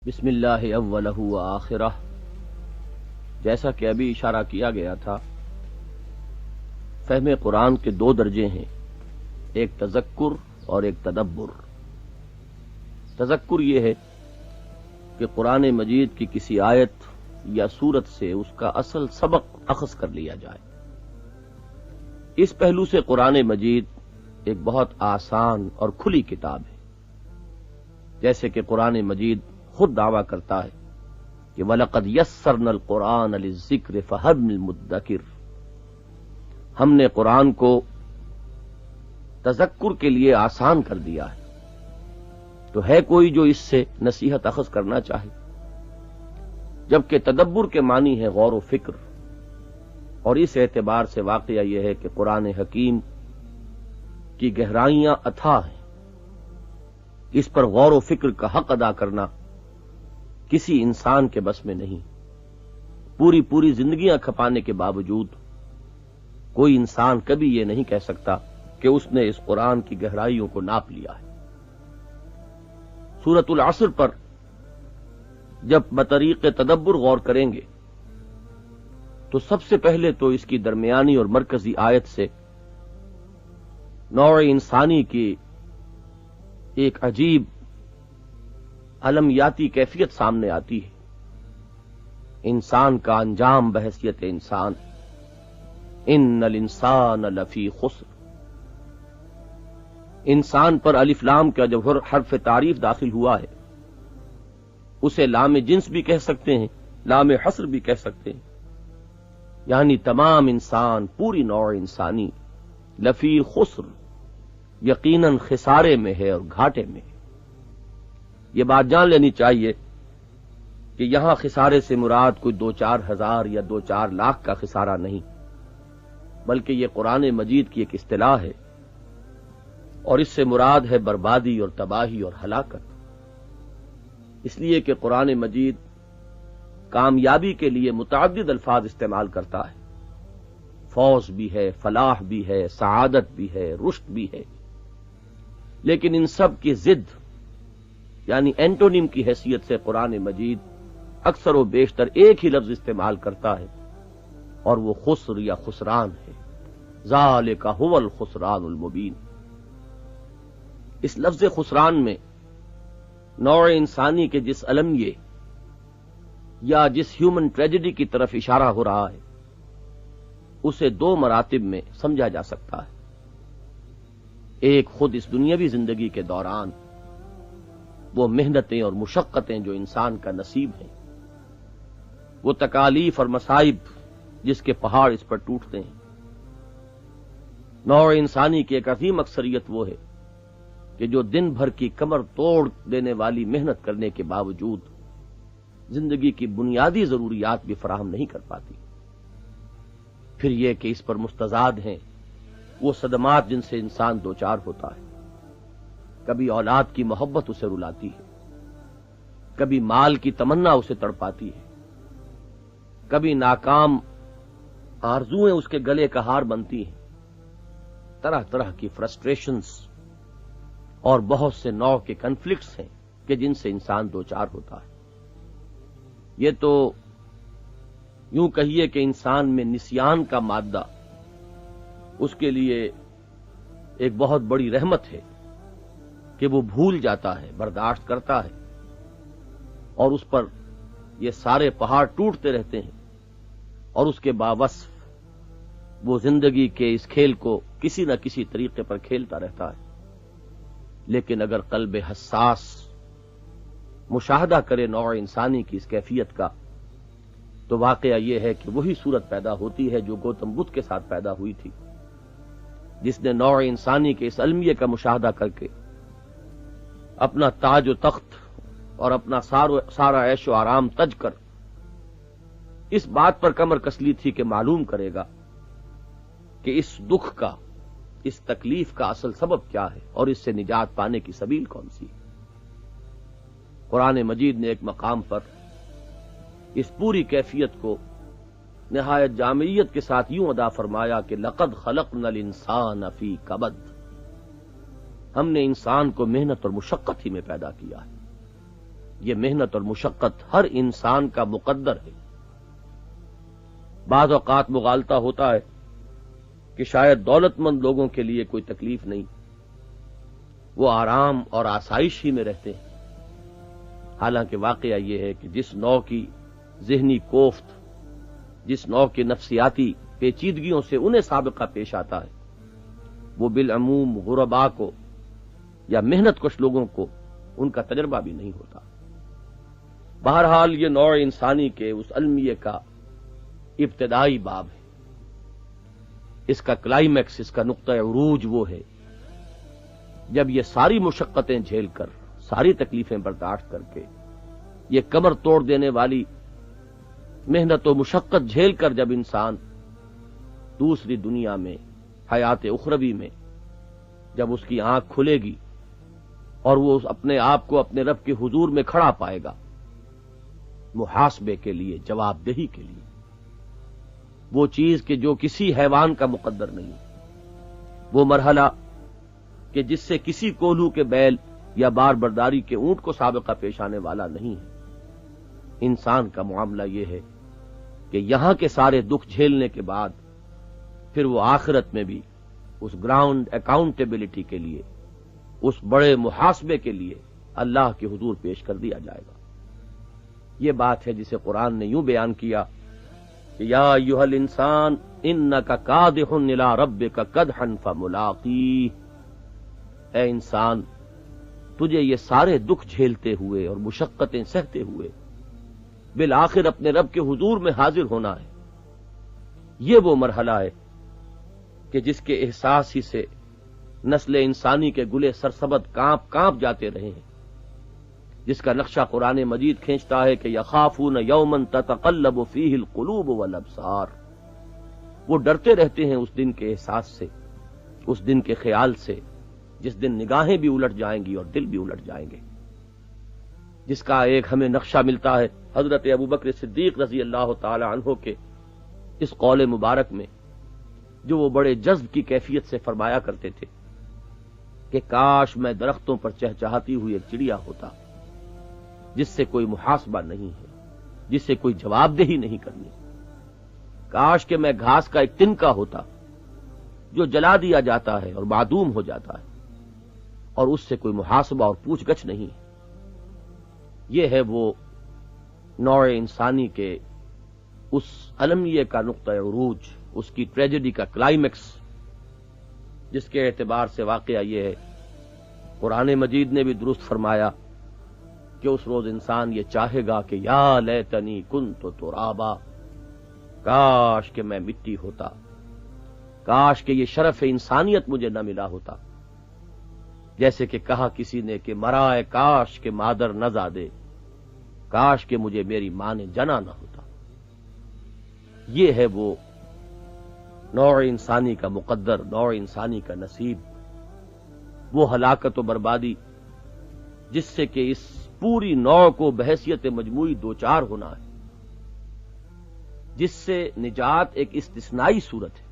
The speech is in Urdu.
بسم اللہ اولہ و آخرہ، جیسا کہ ابھی اشارہ کیا گیا تھا، فہم قرآن کے دو درجے ہیں، ایک تذکر اور ایک تدبر۔ تذکر یہ ہے کہ قرآن مجید کی کسی آیت یا سورت سے اس کا اصل سبق اخذ کر لیا جائے۔ اس پہلو سے قرآن مجید ایک بہت آسان اور کھلی کتاب ہے، جیسے کہ قرآن مجید خود دعویٰ کرتا ہے کہ وَلَقَدْ يَسَّرْنَا الْقُرْآنَ لِلذِّكْرِ فَهَلْ مِن مُدَّكِرٍ، ہم نے قرآن کو تذکر کے لیے آسان کر دیا ہے، تو ہے کوئی جو اس سے نصیحت اخذ کرنا چاہے؟ جبکہ تدبر کے معنی ہے غور و فکر، اور اس اعتبار سے واقعہ یہ ہے کہ قرآن حکیم کی گہرائیاں اتھاہ ہیں، اس پر غور و فکر کا حق ادا کرنا کسی انسان کے بس میں نہیں۔ پوری زندگیاں کھپانے کے باوجود کوئی انسان کبھی یہ نہیں کہہ سکتا کہ اس نے اس قرآن کی گہرائیوں کو ناپ لیا ہے۔ سورۃ العصر پر جب بطریق تدبر غور کریں گے تو سب سے پہلے تو اس کی درمیانی اور مرکزی آیت سے نوع انسانی کی ایک عجیب علمیاتی کیفیت سامنے آتی ہے۔ انسان کا انجام بحیثیت انسان، ان الانسان لفی خسر، انسان پر الف لام کا جو حرف تعریف داخل ہوا ہے اسے لام جنس بھی کہہ سکتے ہیں، لام حصر بھی کہہ سکتے ہیں، یعنی تمام انسان، پوری نوع انسانی لفی خسر، یقیناً خسارے میں ہے اور گھاٹے میں ہے۔ یہ بات جان لینی چاہیے کہ یہاں خسارے سے مراد کوئی 2-4 ہزار یا 2-4 لاکھ کا خسارہ نہیں، بلکہ یہ قرآن مجید کی ایک اصطلاح ہے، اور اس سے مراد ہے بربادی اور تباہی اور ہلاکت۔ اس لیے کہ قرآن مجید کامیابی کے لیے متعدد الفاظ استعمال کرتا ہے، فوز بھی ہے، فلاح بھی ہے، سعادت بھی ہے، رشد بھی ہے، لیکن ان سب کی ضد یعنی اینٹونیم کی حیثیت سے قرآن مجید اکثر و بیشتر ایک ہی لفظ استعمال کرتا ہے، اور وہ خسر یا خسران ہے۔ ذالک ھو الخسران المبین۔ اس لفظ خسران میں نوع انسانی کے جس المیے یا جس ہیومن ٹریجڈی کی طرف اشارہ ہو رہا ہے اسے 2 مراتب میں سمجھا جا سکتا ہے۔ ایک خود اس دنیاوی زندگی کے دوران وہ محنتیں اور مشقتیں جو انسان کا نصیب ہیں، وہ تکالیف اور مصائب جس کے پہاڑ اس پر ٹوٹتے ہیں۔ نوع انسانی کی ایک عظیم اکثریت وہ ہے کہ جو دن بھر کی کمر توڑ دینے والی محنت کرنے کے باوجود زندگی کی بنیادی ضروریات بھی فراہم نہیں کر پاتی۔ پھر یہ کہ اس پر مستزاد ہیں وہ صدمات جن سے انسان دوچار ہوتا ہے۔ کبھی اولاد کی محبت اسے رلاتی ہے، کبھی مال کی تمنا اسے تڑپاتی ہے، کبھی ناکام آرزوئیں اس کے گلے کا ہار بنتی ہیں، طرح طرح کی فرسٹریشنز اور بہت سے نوع کے کنفلکٹس ہیں کہ جن سے انسان دوچار ہوتا ہے۔ یہ تو یوں کہیے کہ انسان میں نسیان کا مادہ اس کے لیے ایک بہت بڑی رحمت ہے کہ وہ بھول جاتا ہے، برداشت کرتا ہے، اور اس پر یہ سارے پہاڑ ٹوٹتے رہتے ہیں، اور اس کے باوصف وہ زندگی کے اس کھیل کو کسی نہ کسی طریقے پر کھیلتا رہتا ہے۔ لیکن اگر قلب حساس مشاہدہ کرے نوع انسانی کی اس کیفیت کا، تو واقعہ یہ ہے کہ وہی صورت پیدا ہوتی ہے جو گوتم بدھ کے ساتھ پیدا ہوئی تھی، جس نے نوع انسانی کے اس المیے کا مشاہدہ کر کے اپنا تاج و تخت اور اپنا سارا عیش و آرام تج کر اس بات پر کمر کس لی تھی کہ معلوم کرے گا کہ اس دکھ کا، اس تکلیف کا اصل سبب کیا ہے اور اس سے نجات پانے کی سبیل کون سی ہے۔ قرآن مجید نے ایک مقام پر اس پوری کیفیت کو نہایت جامعیت کے ساتھ یوں ادا فرمایا کہ لقد خلقنا الانسان فی کبد، ہم نے انسان کو محنت اور مشقت ہی میں پیدا کیا ہے۔ یہ محنت اور مشقت ہر انسان کا مقدر ہے۔ بعض اوقات مغالطہ ہوتا ہے کہ شاید دولت مند لوگوں کے لیے کوئی تکلیف نہیں، وہ آرام اور آسائش ہی میں رہتے ہیں۔ حالانکہ واقعہ یہ ہے کہ جس نوع کی ذہنی کوفت، جس نوع کی نفسیاتی پیچیدگیوں سے انہیں سابقہ پیش آتا ہے، وہ بالعموم غرباء کو یا محنت کش لوگوں کو ان کا تجربہ بھی نہیں ہوتا۔ بہرحال یہ نوع انسانی کے اس المیہ کا ابتدائی باب ہے، اس کا کلائمیکس، اس کا نقطہ عروج وہ ہے جب یہ ساری مشقتیں جھیل کر، ساری تکلیفیں برداشت کر کے، یہ کمر توڑ دینے والی محنت و مشقت جھیل کر جب انسان دوسری دنیا میں، حیات اخروی میں، جب اس کی آنکھ کھلے گی اور وہ اپنے آپ کو اپنے رب کے حضور میں کھڑا پائے گا، محاسبے کے لیے، جواب دہی کے لیے، وہ چیز کہ جو کسی حیوان کا مقدر نہیں، وہ مرحلہ کہ جس سے کسی کولو کے بیل یا بار برداری کے اونٹ کو سابقہ پیش آنے والا نہیں ہے۔ انسان کا معاملہ یہ ہے کہ یہاں کے سارے دکھ جھیلنے کے بعد پھر وہ آخرت میں بھی اس گراؤنڈ اکاؤنٹیبلٹی کے لیے، اس بڑے محاسبے کے لیے اللہ کے حضور پیش کر دیا جائے گا۔ یہ بات ہے جسے قرآن نے یوں بیان کیا کہ یا ایھا الانسان انک کادح الی ربک کدحا فملاقیہ، اے انسان تجھے یہ سارے دکھ جھیلتے ہوئے اور مشقتیں سہتے ہوئے بالآخر اپنے رب کے حضور میں حاضر ہونا ہے۔ یہ وہ مرحلہ ہے کہ جس کے احساس ہی سے نسل انسانی کے گلے سرسبد کانپ کانپ جاتے رہے ہیں، جس کا نقشہ قرآن مجید کھینچتا ہے کہ یخافون یوما تتقلب فیہ القلوب والابصار، وہ ڈرتے رہتے ہیں اس دن کے احساس سے، اس دن کے خیال سے جس دن نگاہیں بھی الٹ جائیں گی اور دل بھی الٹ جائیں گے، جس کا ایک ہمیں نقشہ ملتا ہے حضرت ابوبکر صدیق رضی اللہ تعالی عنہ کے اس قول مبارک میں، جو وہ بڑے جذب کی کیفیت سے فرمایا کرتے تھے کہ کاش میں درختوں پر چہچہاتی ہوئی ایک چڑیا ہوتا جس سے کوئی محاسبہ نہیں ہے، جس سے کوئی جواب دہی نہیں کرنی، کاش کہ میں گھاس کا ایک تنکا ہوتا جو جلا دیا جاتا ہے اور معدوم ہو جاتا ہے اور اس سے کوئی محاسبہ اور پوچھ گچھ نہیں ہے۔ یہ ہے وہ نوع انسانی کے اس المیہ کا نقطہ عروج، اس کی ٹریجڈی کا کلائمیکس، جس کے اعتبار سے واقعہ یہ ہے قرآن مجید نے بھی درست فرمایا کہ اس روز انسان یہ چاہے گا کہ یا لیتنی کنت ترابا، کاش کہ میں مٹی ہوتا، کاش کہ یہ شرف انسانیت مجھے نہ ملا ہوتا۔ جیسے کہ کہا کسی نے کہ مرائے کاش کہ مادر نہ زادے، کاش کہ مجھے میری ماں نے جنا نہ ہوتا۔ یہ ہے وہ نوع انسانی کا مقدر، نوع انسانی کا نصیب، وہ ہلاکت و بربادی جس سے کہ اس پوری نوع کو بحیثیت مجموعی دوچار ہونا ہے، جس سے نجات ایک استثنائی صورت ہے۔